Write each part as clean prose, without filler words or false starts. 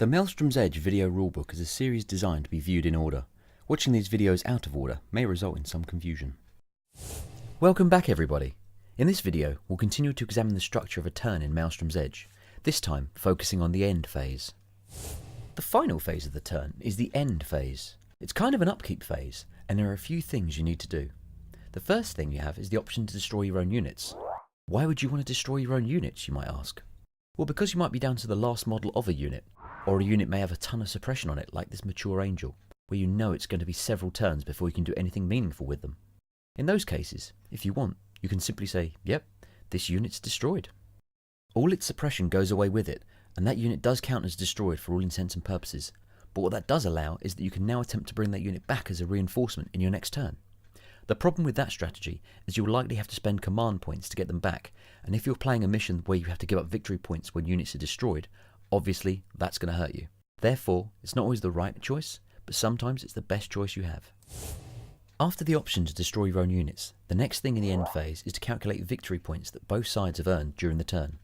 The Maelstrom's Edge video rulebook is a series designed to be viewed in order. Watching these videos out of order may result in some confusion. Welcome back everybody. In this video we'll continue to examine the structure of a turn in Maelstrom's Edge, this time focusing on the end phase. The final phase of the turn is the end phase. It's kind of an upkeep phase, and there are a few things you need to do. The first thing you have is the option to destroy your own units. Why would you want to destroy your own units, you might ask? Well, because you might be down to the last model of a unit, or a unit may have a ton of suppression on it like this mature angel, where you know it's going to be several turns before you can do anything meaningful with them. In those cases, if you want, you can simply say, yep, this unit's destroyed. All its suppression goes away with it, and that unit does count as destroyed for all intents and purposes, but what that does allow is that you can now attempt to bring that unit back as a reinforcement in your next turn. The problem with that strategy is you'll likely have to spend command points to get them back, and if you're playing a mission where you have to give up victory points when units are destroyed, obviously that's going to hurt you. Therefore, it's not always the right choice, but sometimes it's the best choice you have. After the option to destroy your own units, the next thing in the end phase is to calculate victory points that both sides have earned during the turn.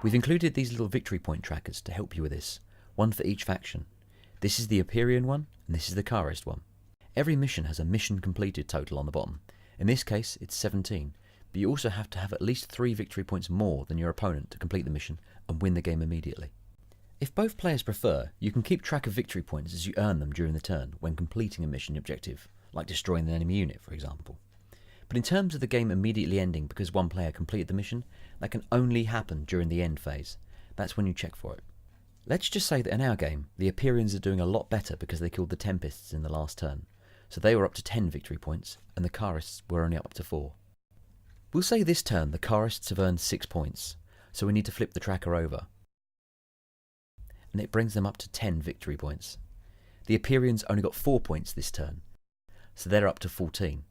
We've included these little victory point trackers to help you with this, one for each faction. This is the Empyrean one, and this is the Karist one. Every mission has a mission completed total on the bottom. In this case, it's 17, but you also have to have at least 3 victory points more than your opponent to complete the mission and win the game immediately. If both players prefer, you can keep track of victory points as you earn them during the turn when completing a mission objective, like destroying an enemy unit, for example. But in terms of the game immediately ending because one player completed the mission, that can only happen during the end phase. That's when you check for it. Let's just say that in our game, the Empyreans are doing a lot better because they killed the Tempests in the last turn, so they were up to 10 victory points, and the Karists were only up to 4. We'll say this turn the Karists have earned 6 points, so we need to flip the tracker over, and it brings them up to 10 victory points. The Empyreans only got 4 points this turn, so they're up to 14.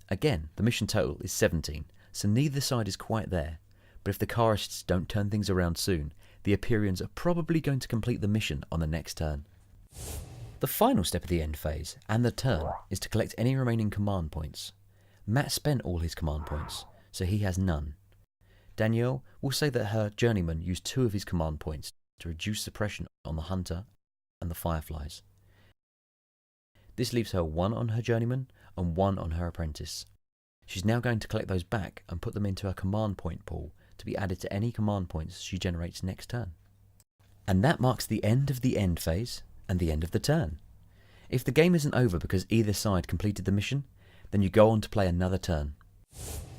Again, the mission total is 17, so neither side is quite there, but if the Karists don't turn things around soon, the Empyreans are probably going to complete the mission on the next turn. The final step of the end phase, and the turn, is to collect any remaining command points. Matt spent all his command points, so he has none. Danielle will say that her journeyman used 2 of his command points to reduce suppression on the hunter and the fireflies. This leaves her 1 on her journeyman and 1 on her apprentice. She's now going to collect those back and put them into her command point pool to be added to any command points she generates next turn. And that marks the end of the end phase and the end of the turn. If the game isn't over because either side completed the mission, then you go on to play another turn.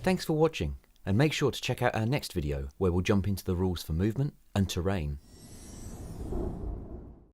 Thanks for watching, and make sure to check out our next video where we'll jump into the rules for movement and terrain.